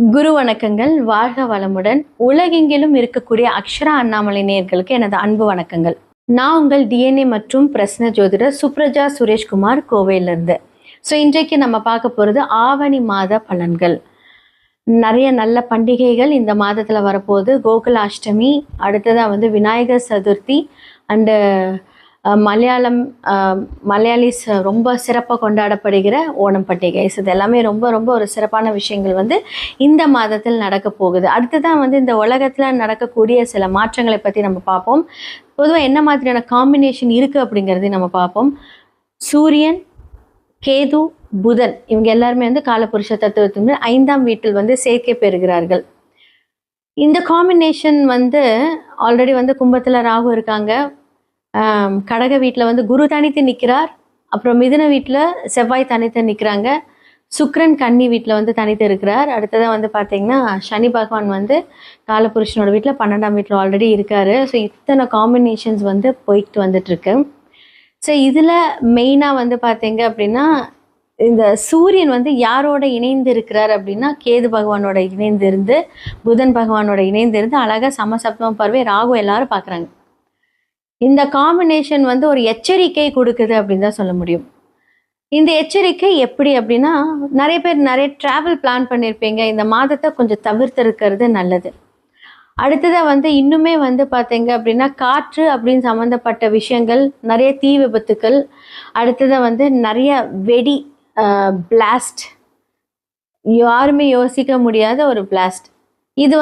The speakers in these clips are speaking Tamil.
குரு வணக்கங்கள். வாழ்க வளமுடன். உலகெங்கிலும் இருக்கக்கூடிய அக்ஷரா அண்ணாமலை நேயர்களுக்கு எனது அன்பு வணக்கங்கள். நான் உங்கள் டிஎன்ஏ மற்றும் பிரஸ்ன ஜோதிடர் சுப்ரஜா சுரேஷ்குமார், கோவையிலிருந்து. இன்றைக்கு நம்ம பார்க்க போகிறது ஆவணி மாத பலன்கள். நிறைய நல்ல பண்டிகைகள் இந்த மாதத்தில் வரப்போகுது. கோகுல அஷ்டமி, அடுத்ததாக விநாயகர் சதுர்த்தி அண்டு மலையாளிஸ் ரொம்ப சிறப்பாக கொண்டாடப்படுகிற ஓணம் பண்டிகை. இது எல்லாமே ரொம்ப ரொம்ப ஒரு சிறப்பான விஷயங்கள் இந்த மாதத்தில் நடக்க போகுது. அடுத்ததான் இந்த உலகத்தில் நடக்கக்கூடிய சில மாற்றங்களை பற்றி நம்ம பார்ப்போம். பொதுவாக என்ன மாதிரியான காம்பினேஷன் இருக்குது அப்படிங்கிறதையும் நம்ம பார்ப்போம். சூரியன், கேது, புதன் இவங்க எல்லாருமே காலபுருஷ தத்துவத்தின் 5ஆம் வீட்டில் சேர்க்கை பெறுகிறார்கள். இந்த காம்பினேஷன் ஆல்ரெடி கும்பத்தில் ராகு இருக்காங்க. கடக வீட்டில் குரு தனித்து நிற்கிறார். அப்புறம் மிதுன வீட்டில் செவ்வாய் தனித்து நிற்கிறாங்க. சுக்கிரன் கன்னி வீட்டில் தனித்து இருக்கிறார். அடுத்ததாக பார்த்தீங்கன்னா சனி பகவான் காலபுருஷனோட வீட்டில் 12ஆம் வீட்டில் ஆல்ரெடி இருக்கார். இத்தனை காம்பினேஷன்ஸ் போயிட்டு வந்துட்டுருக்கு. இதில் மெயினாக பார்த்தீங்க அப்படின்னா இந்த சூரியன் யாரோட இணைந்து இருக்கிறார் அப்படின்னா கேது பகவானோட இணைந்திருந்து, புதன் பகவானோட இணைந்திருந்து அழகாக சமசப்தம பார்வை ராகு எல்லாரும் பார்க்குறாங்க. இந்த காம்பினேஷன் ஒரு எச்சரிக்கை கொடுக்குது அப்படின்னு தான் சொல்ல முடியும். இந்த எச்சரிக்கை எப்படி அப்படின்னா, நிறைய பேர் நிறைய ட்ராவல் பிளான் பண்ணியிருப்பீங்க. இந்த மாதத்தை கொஞ்சம் தவிர்த்திருக்கிறது நல்லது. அடுத்ததாக இன்னுமே பார்த்தீங்க அப்படின்னா காற்று அப்படின்னு சம்மந்தப்பட்ட விஷயங்கள், நிறைய தீ விபத்துக்கள், அடுத்ததாக நிறைய வெடி பிளாஸ்ட், யாருமே யோசிக்க முடியாத ஒரு பிளாஸ்ட். இது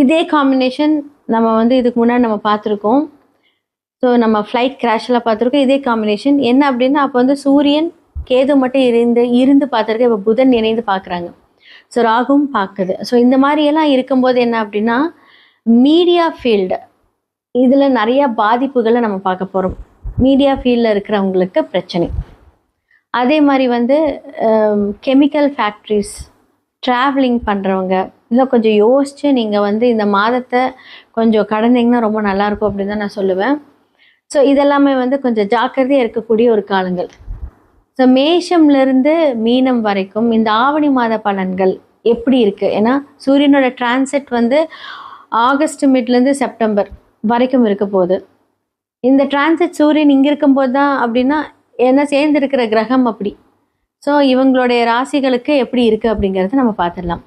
இதே காம்பினேஷன் நம்ம இதுக்கு முன்னாடி நம்ம பார்த்துருக்கோம். நம்ம ஃப்ளைட் கிராஷெலாம் பார்த்துருக்கோம். இதே காம்பினேஷன் என்ன அப்படின்னா, அப்போ சூரியன் கேது மட்டும் இருந்து பார்த்துருக்கு. இப்போ புதன் இணைந்து பார்க்குறாங்க. ராகுவும் பார்க்குது. இந்த மாதிரியெல்லாம் இருக்கும்போது என்ன அப்படின்னா, மீடியா ஃபீல்டு இதில் நிறைய பாதிப்புகளை நம்ம பார்க்க போகிறோம். மீடியா ஃபீல்டில் இருக்கிறவங்களுக்கு பிரச்சனை. அதே மாதிரி கெமிக்கல் ஃபேக்ட்ரிஸ், ட்ராவலிங் பண்ணுறவங்க இதெல்லாம் கொஞ்சம் யோசித்து நீங்கள் இந்த மாதத்தை கொஞ்சம் கடந்தீங்கன்னா ரொம்ப நல்லாயிருக்கும் அப்படின்னு தான் நான் சொல்லுவேன். இதெல்லாமே கொஞ்சம் ஜாக்கிரதையாக இருக்கக்கூடிய ஒரு காலங்கள். மேஷம்லேருந்து மீனம் வரைக்கும் இந்த ஆவணி மாத பலன்கள் எப்படி இருக்குது? ஏன்னா சூரியனோட டிரான்சிட் ஆகஸ்ட் மிட்லேருந்து செப்டம்பர் வரைக்கும் இருக்க போகுது. இந்த டிரான்சிட் சூரியன் இங்கே இருக்கும்போது தான் அப்படின்னா என்ன சேர்ந்துருக்கிற கிரகம் அப்படி. இவங்களுடைய ராசிகளுக்கு எப்படி இருக்குது அப்படிங்கிறத நம்ம பார்த்துடலாம்.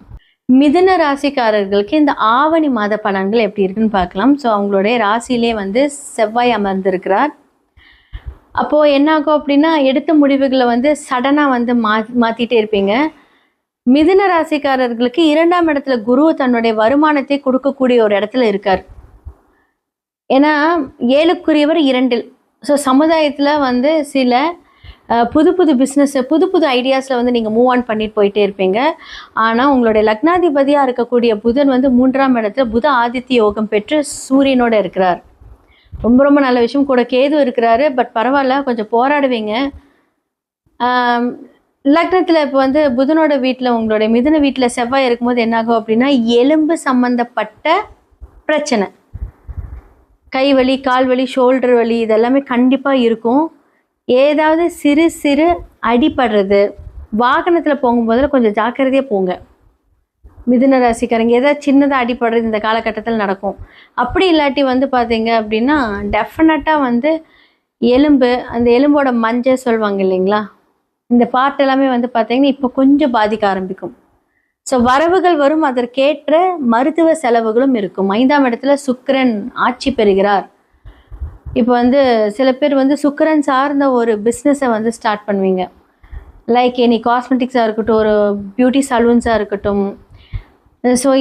மிதுன ராசிக்காரர்களுக்கு இந்த ஆவணி மாத பலன்கள் எப்படி இருக்குன்னு பார்க்கலாம். அவங்களுடைய ராசியிலே செவ்வாய் அமர்ந்திருக்கிறார். அப்போது என்ன ஆகும் அப்படின்னா, எடுத்த முடிவுகளை சடனாக மாற்றிட்டே இருப்பீங்க. மிதுன ராசிக்காரர்களுக்கு 2ஆம் இடத்துல குரு தன்னுடைய வருமானத்தை கொடுக்கக்கூடிய ஒரு இடத்துல இருக்கார். ஏன்னா 7க்குரியவர் 2. சமுதாயத்தில் சில புது புது பிஸ்னஸ், புது புது ஐடியாஸில் நீங்கள் மூவ் ஆன் பண்ணிட்டு போயிட்டே இருப்பீங்க. ஆனால் உங்களுடைய லக்னாதிபதியாக இருக்கக்கூடிய புதன் 3ஆம் இடத்துல புத ஆதித்ய யோகம் பெற்று சூரியனோடு இருக்கிறார். ரொம்ப ரொம்ப நல்ல விஷயம். கூட கேது இருக்கிறாரு. பட் பரவாயில்ல, கொஞ்சம் போராடுவீங்க. லக்னத்தில் இப்போ புதனோட வீட்டில், உங்களுடைய மிதுன வீட்டில் செவ்வாய் இருக்கும்போது என்னாகும் அப்படின்னா, எலும்பு சம்மந்தப்பட்ட பிரச்சனை, கை வலி, கால் வலி, ஷோல்டர் வலி இதெல்லாமே கண்டிப்பாக இருக்கும். ஏதாவது சிறு சிறு அடிபடுறது, வாகனத்தில் போகும்போதில் கொஞ்சம் ஜாக்கிரதையாக போங்க. மிதுன ராசிக்காரங்க ஏதாவது சின்னதாக அடிபடுறது இந்த காலகட்டத்தில் நடக்கும். அப்படி இல்லாட்டி பார்த்தீங்க அப்படின்னா டெஃபினட்டாக எலும்பு, அந்த எலும்போட மஞ்சள் சொல்லுவாங்க இல்லைங்களா, இந்த பார்ட் எல்லாமே பார்த்தீங்கன்னா இப்போ கொஞ்சம் பாதிக்க ஆரம்பிக்கும். வரவுகள் வரும், அதற்கேற்ற மருத்துவ செலவுகளும் இருக்கும். 5ஆம் இடத்துல சுக்கிரன் ஆட்சி பெறுகிறார். இப்போ சில பேர் சுக்கிரன் சார்ந்த ஒரு பிஸ்னஸை ஸ்டார்ட் பண்ணுவீங்க. லைக் எனி காஸ்மெட்டிக்ஸாக இருக்கட்டும், ஒரு பியூட்டி சலூன்ஸாக இருக்கட்டும்.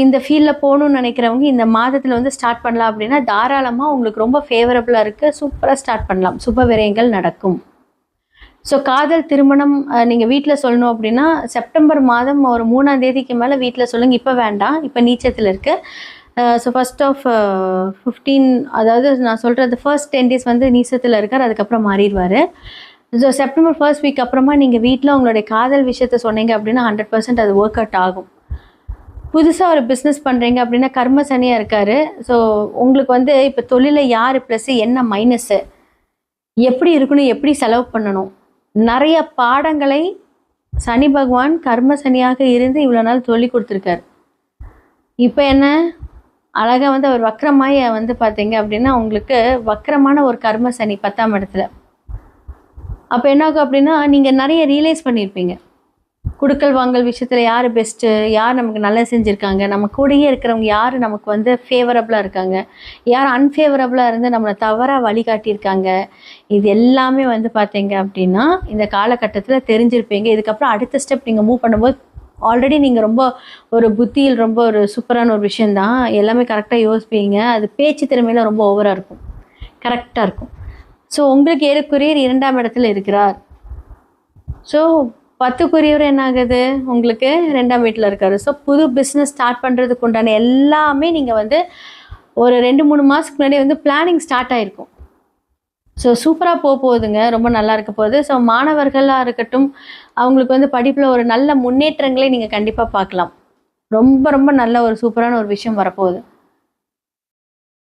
இந்த ஃபீல்டில் போகணுன்னு நினைக்கிறவங்க இந்த மாதத்தில் ஸ்டார்ட் பண்ணலாம் அப்படின்னா தாராளமாக உங்களுக்கு ரொம்ப ஃபேவரபுளாக இருக்குது. சூப்பராக ஸ்டார்ட் பண்ணலாம். சுப விரயங்கள் நடக்கும். காதல், திருமணம் நீங்கள் வீட்டில் சொல்லணும் அப்படின்னா செப்டம்பர் மாதம் ஒரு 3ஆம் தேதிக்கு மேலே வீட்டில் சொல்லுங்கள். இப்போ வேண்டாம், இப்போ நீச்சத்தில் இருக்குது. ஃபர்ஸ்ட் ஆஃப் 15, அதாவது நான் சொல்கிறது ஃபர்ஸ்ட் 10 days நீசத்தில் இருக்கார். அதுக்கப்புறம் மாறிடுவார். செப்டம்பர் ஃபர்ஸ்ட் வீக் அப்புறமா நீங்கள் வீட்டில் உங்களுடைய காதல் விஷயத்த சொன்னீங்க அப்படின்னா 100% அது ஒர்க் அவுட் ஆகும். புதுசாக ஒரு பிஸ்னஸ் பண்ணுறீங்க அப்படின்னா கர்ம சனியாக இருக்கார். உங்களுக்கு இப்போ தொழிலில் யார் ப்ளஸ்ஸு, என்ன மைனஸு, எப்படி இருக்கணும், எப்படி செலவு பண்ணணும், நிறைய பாடங்களை சனி பகவான் கர்ம சனியாக இருந்து இவ்வளோ நாள் சொல்லி கொடுத்துருக்காரு. இப்போ என்ன அழகாக வந்து அவர் வக்ரமாய் வந்து பார்த்தீங்க அப்படின்னா உங்களுக்கு வக்ரமான ஒரு கர்ம சனி 10ஆம் இடத்துல. அப்போ என்ன ஆகும் அப்படின்னா நீங்கள் நிறைய ரியலைஸ் பண்ணியிருப்பீங்க. குடுக்கல் வாங்கல் விஷயத்தில் யார் பெஸ்ட்டு, யார் நமக்கு நல்லா செஞ்சுருக்காங்க, நம்ம கூடயே இருக்கிறவங்க யார் நமக்கு வந்து ஃபேவரபுளாக இருக்காங்க, யார் அன்ஃபேவரபுளாக இருந்து நம்மளை தவறாக வழிகாட்டியிருக்காங்க, இது எல்லாமே வந்து பார்த்தீங்க அப்படின்னா இந்த காலகட்டத்தில் தெரிஞ்சிருப்பீங்க. இதுக்கப்புறம் அடுத்த ஸ்டெப் நீங்கள் மூவ் பண்ணும்போது ஆல்ரெடி நீங்கள் ரொம்ப ஒரு புத்தியில் ரொம்ப ஒரு சூப்பரான ஒரு விஷயந்தான். எல்லாமே கரெக்டாக யோசிப்பீங்க. அது பேச்சு திறமையில் ரொம்ப ஓவராக இருக்கும், கரெக்டாக இருக்கும். ஸோ உங்களுக்கு ஏறக்குரியர் 2ஆம் இடத்துல இருக்கிறார். ஸோ 10க்குரியவர் என்ன ஆகுது உங்களுக்கு 2ஆம் வீட்டில் இருக்காரு. ஸோ புது பிஸ்னஸ் ஸ்டார்ட் பண்ணுறதுக்கு உண்டான எல்லாமே நீங்கள் வந்து ஒரு 2-3 மாதத்துக்கு முன்னாடி வந்து பிளானிங் ஸ்டார்ட் ஆகிருக்கும். ஸோ சூப்பராக போகுதுங்க, ரொம்ப நல்லா இருக்க போகுது. ஸோ மாணவர்களாக இருக்கட்டும், அவங்களுக்கு வந்து படிப்பில் ஒரு நல்ல முன்னேற்றங்களை நீங்கள் கண்டிப்பாக பார்க்கலாம். ரொம்ப ரொம்ப நல்ல ஒரு சூப்பரான ஒரு விஷயம் வரப்போகுது.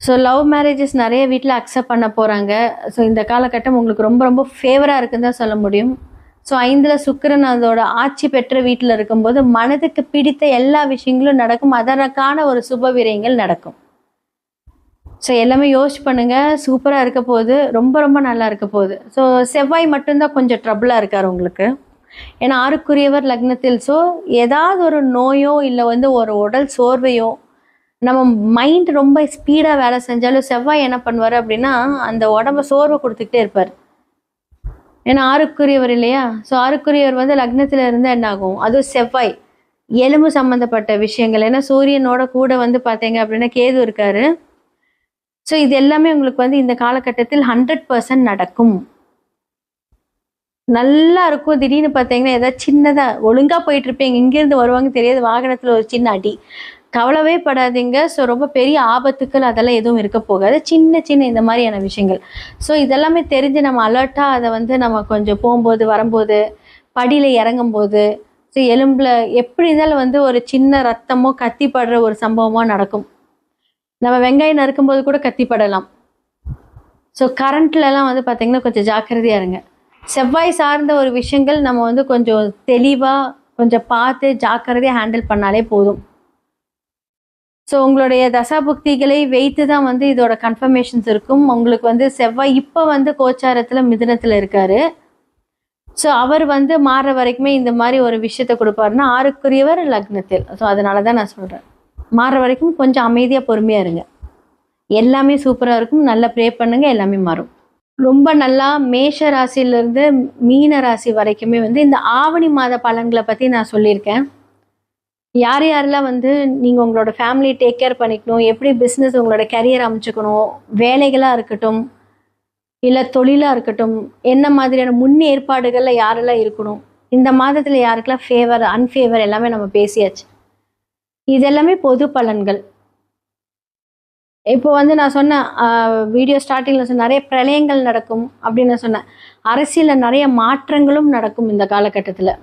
ஸோ லவ் மேரேஜஸ் நிறைய வீட்டில் அக்செப்ட் பண்ண போகிறாங்க. ஸோ இந்த காலகட்டம் உங்களுக்கு ரொம்ப ரொம்ப ஃபேவராக இருக்குன்னு தான் சொல்ல முடியும். ஸோ 5ல் சுக்கிரன் அதோட ஆட்சி பெற்ற வீட்டில் இருக்கும்போது மனதுக்கு பிடித்த எல்லா விஷயங்களும் நடக்கும். அதற்கான ஒரு சுப விரயங்கள் நடக்கும். ஸோ எல்லாமே யோசிச்சு பண்ணுங்கள். சூப்பராக இருக்க போகுது, ரொம்ப ரொம்ப நல்லா இருக்க போகுது. ஸோ செவ்வாய் மட்டும்தான் கொஞ்சம் ட்ரபிளாக இருக்கார் உங்களுக்கு. ஏன்னா 6க்குரியவர் லக்னத்தில். ஸோ ஏதாவது ஒரு நோயோ இல்லை வந்து ஒரு உடல் சோர்வையோ, நம்ம மைண்ட் ரொம்ப ஸ்பீடாக வேலை செஞ்சாலும் செவ்வாய் என்ன பண்ணுவார் அப்படின்னா அந்த உடம்ப சோர்வை கொடுத்துக்கிட்டே இருப்பார். ஏன்னா 6க்குரியவர் இல்லையா? ஸோ 6க்குரியவர் வந்து லக்னத்தில் இருந்தால் என்ன ஆகும், அதுவும் செவ்வாய் எலும்பு சம்மந்தப்பட்ட விஷயங்கள். ஏன்னா சூரியனோட கூட வந்து பார்த்தீங்க அப்படின்னா கேது இருக்காரு. ஸோ இது எல்லாமே உங்களுக்கு வந்து இந்த காலகட்டத்தில் 100% நடக்கும், நல்லா இருக்கும். திடீர்னு பார்த்தீங்கன்னா ஏதாவது சின்னதாக ஒழுங்காக போயிட்டு இருப்பீங்க, இங்கேருந்து வருவாங்க தெரியாது, வாகனத்தில் ஒரு சின்ன அடி, கவலவே படாதீங்க. ஸோ ரொம்ப பெரிய ஆபத்துக்கள் அதெல்லாம் எதுவும் இருக்க போகாது. சின்ன சின்ன இந்த மாதிரியான விஷயங்கள். ஸோ இதெல்லாமே தெரிஞ்சு நம்ம அலர்ட்டாக அதை வந்து நம்ம கொஞ்சம் போகும்போது வரும்போது படியில் இறங்கும்போது ஸோ எலும்பில் எப்படி இருந்தாலும் வந்து ஒரு சின்ன ரத்தமோ கத்திப்படுற ஒரு சம்பவமோ நடக்கும். நம்ம வெங்காயம் நறுக்கும்போது கூட கத்திப்படலாம். ஸோ கரண்ட்லலாம் வந்து பார்த்திங்கன்னா கொஞ்சம் ஜாக்கிரதையாக இருங்க. செவ்வாய் சார்ந்த ஒரு விஷயங்கள் நம்ம வந்து கொஞ்சம் தெளிவாக கொஞ்சம் பார்த்து ஜாக்கிரதையாக ஹேண்டில் பண்ணாலே போதும். ஸோ உங்களுடைய தசாபுக்திகளை வைத்து தான் வந்து இதோட கன்ஃபர்மேஷன்ஸ் இருக்கும். உங்களுக்கு வந்து செவ்வாய் இப்போ வந்து கோச்சாரத்தில் மிதுனத்தில் இருக்கார். ஸோ அவர் வந்து மாறுற வரைக்குமே இந்த மாதிரி ஒரு விஷயத்தை கொடுப்பாருன்னா 6க்குரியவர் லக்னத்தில். ஸோ அதனால தான் நான் சொல்கிறேன், மாறுற வரைக்கும் கொஞ்சம் அமைதியாக பொறுமையாக இருங்க. எல்லாமே சூப்பராக இருக்கும். நல்லா ப்ரே பண்ணுங்கள், எல்லாமே மாறும். ரொம்ப நல்லா மேஷ ராசியிலேருந்து மீன ராசி வரைக்குமே வந்து இந்த ஆவணி மாத பலன்களை பற்றி நான் சொல்லியிருக்கேன். யார் யாரெல்லாம் வந்து நீங்கள் உங்களோட ஃபேமிலி டேக் கேர் பண்ணிக்கணும், எப்படி பிஸ்னஸ் உங்களோட கரியர் அமைச்சுக்கணும், வேலைகளாக இருக்கட்டும் இல்லை தொழிலாக இருக்கட்டும், என்ன மாதிரியான முன்னேற்பாடுகளில் யாரெல்லாம் இருக்கணும், இந்த மாதத்தில் யாருக்கெல்லாம் ஃபேவர் அன்ஃபேவர் எல்லாமே நம்ம பேசியாச்சு. இதெல்லாமே பொது பலன்கள். இப்போ வந்து நான் சொன்னேன் வீடியோ ஸ்டார்டிங்கில் சொன்ன நிறைய பிரளயங்கள் நடக்கும் அப்படின்னு நான் சொன்னேன். அரசியலில் நிறைய மாற்றங்களும் நடக்கும் இந்த காலகட்டத்தில்.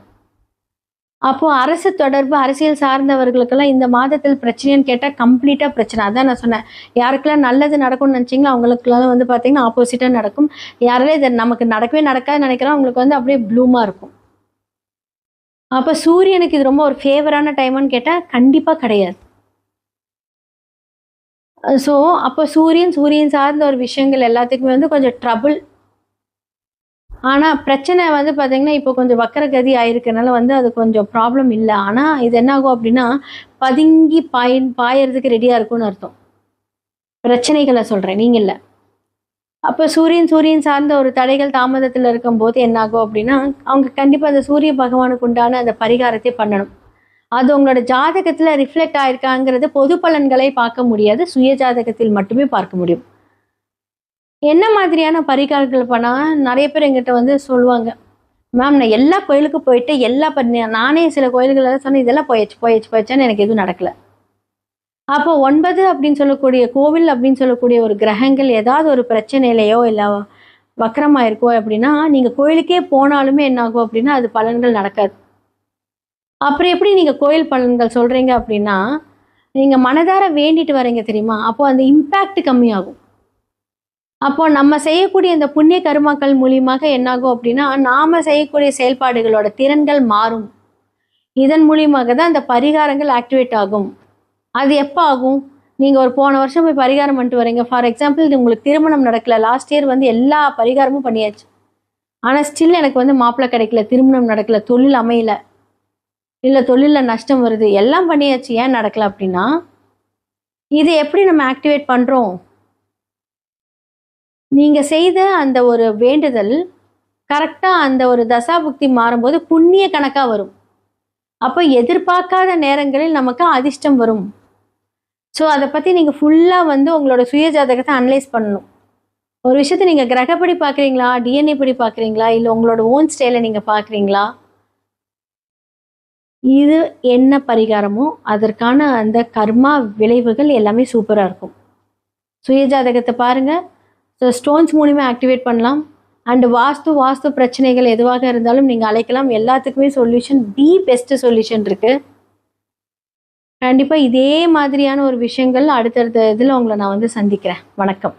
அப்போது அரசு தொடர்பு அரசியல் சார்ந்தவர்களுக்கெல்லாம் இந்த மாதத்தில் பிரச்சனைன்னு கேட்டால் கம்ப்ளீட்டாக பிரச்சனை. அதான் நான் சொன்னேன், யாருக்கெல்லாம் நல்லது நடக்கும்னு நினச்சிங்களோ அவங்களுக்குலாம் வந்து பார்த்திங்கன்னா ஆப்போசிட்டாக நடக்கும். யாரெல்லாம் இதை நமக்கு நடக்கவே நடக்காதுன்னு நினைக்கிறோம் அவங்களுக்கு வந்து அப்படியே ப்ளூமாக இருக்கும். அப்போ சூரியனுக்கு இது ரொம்ப ஒரு ஃபேவரான டைமான்னு கேட்டால் கண்டிப்பாக கிடையாது. ஸோ அப்போ சூரியன் சார்ந்த ஒரு விஷயங்கள் எல்லாத்துக்குமே வந்து கொஞ்சம் ட்ரபுள். ஆனால் பிரச்சனை வந்து பார்த்திங்கன்னா இப்போ கொஞ்சம் வக்கரகதி ஆயிருக்கனால வந்து அது கொஞ்சம் ப்ராப்ளம் இல்லை. ஆனால் இது என்ன ஆகும் அப்படின்னா பதுங்கி பாயறதுக்கு ரெடியாக இருக்கும்னு அர்த்தம். பிரச்சனைகளை சொல்கிறேன், நீங்கள் இல்லை. அப்போ சூரியன் சார்ந்த ஒரு தடைகள் தாமதத்தில் இருக்கும்போது என்ன ஆகும் அப்படின்னா அவங்க கண்டிப்பாக அந்த சூரிய பகவானுக்கு உண்டான அந்த பரிகாரத்தை பண்ணணும். அது உங்களோட ஜாதகத்தில் ரிஃப்ளெக்ட் ஆயிருக்காங்கிறது பொது பலன்களை பார்க்க முடியாது, சுய ஜாதகத்தில் மட்டுமே பார்க்க முடியும். என்ன மாதிரியான பரிகாரங்கள் பண்ணால் நிறைய பேர் எங்கிட்ட வந்து சொல்லுவாங்க, மேம் நான் எல்லா கோயிலுக்கும் போயிட்டு நானே சில கோயில்களெல்லாம் சொன்னேன், இதெல்லாம் போயாச்சுன்னு எனக்கு எதுவும் நடக்கலை. அப்போ 9 அப்படின்னு சொல்லக்கூடிய கோவில் அப்படின்னு சொல்லக்கூடிய ஒரு கிரகங்கள் ஏதாவது ஒரு பிரச்சனையிலையோ இல்லை வக்கரமாக இருக்கோ அப்படின்னா நீங்கள் கோயிலுக்கே போனாலுமே என்ன ஆகும் அப்படின்னா அது பலன்கள் நடக்காது. அப்புறம் எப்படி நீங்கள் கோயில் பலன்கள் சொல்கிறீங்க அப்படின்னா நீங்கள் மனதார வேண்டிட்டு வரீங்க தெரியுமா, அப்போது அந்த இம்பேக்ட் கம்மியாகும். அப்போ நம்ம செய்யக்கூடிய இந்த புண்ணிய கர்மாக்கள் மூலியமாக என்னாகும் அப்படின்னா, நாம செய்யக்கூடிய செயல்பாடுகளோட திறன்கள் மாறும். இதன் மூலியமாக தான் அந்த பரிகாரங்கள் ஆக்டிவேட் ஆகும். அது எப்ப ஆகும்? நீங்க ஒரு போன வருஷம் போய் பரிகாரம் பண்ணிட்டு வரீங்க. ஃபார் எக்ஸாம்பிள் இது உங்களுக்கு திருமணம் நடக்கல. லாஸ்ட் இயர் வந்து எல்லா பரிகாரமும் பண்ணியாச்சு. ஆனா ஸ்டில் எனக்கு வந்து மாப்பிள்ளை கிடைக்கல, திருமணம் நடக்கல, தொழில் அமையல, இல்ல தொழில்ல நஷ்டம் வருது. எல்லாம் பண்ணியாச்சு. ஏன் நடக்கல அப்படின்னா, இதை எப்படி நம்ம ஆக்டிவேட் பண்றோம்? நீங்க செய்த அந்த ஒரு வேண்டுதல் கரெக்டா அந்த ஒரு தசாபுக்தி மாறும்போது புண்ணிய கணக்கா வரும். அப்ப எதிர்பார்க்காத நேரங்களில் நமக்கு அதிர்ஷ்டம் வரும். ஸோ அதை பத்தி நீங்க ஃபுல்லா வந்து உங்களோட சுய ஜாதகத்தை அனலைஸ் பண்ணணும். ஒரு விஷயத்தை நீங்க கிரகப்படி பார்க்குறீங்களா, டிஎன்ஏ படி பார்க்குறீங்களா, இல்லை உங்களோட ஓன் ஸ்டைலை நீங்க பார்க்குறீங்களா, இது என்ன பரிகாரமோ அதற்கான அந்த கர்மா விளைவுகள் எல்லாமே சூப்பரா இருக்கும். சுய ஜாதகத்தை பாருங்க. ஸோ ஸ்டோன்ஸ் மூலிமா ஆக்டிவேட் பண்ணலாம். அண்ட் வாஸ்து பிரச்சனைகள் எதுவாக இருந்தாலும் நீங்கள் அழைக்கலாம். எல்லாத்துக்குமே சொல்யூஷன், தி பெஸ்ட் சொல்யூஷன் இருக்கு. கண்டிப்பாக இதே மாதிரியான ஒரு விஷயங்கள் அடுத்தடுத்த இதில் உங்களை நான் வந்து சந்திக்கிறேன். வணக்கம்.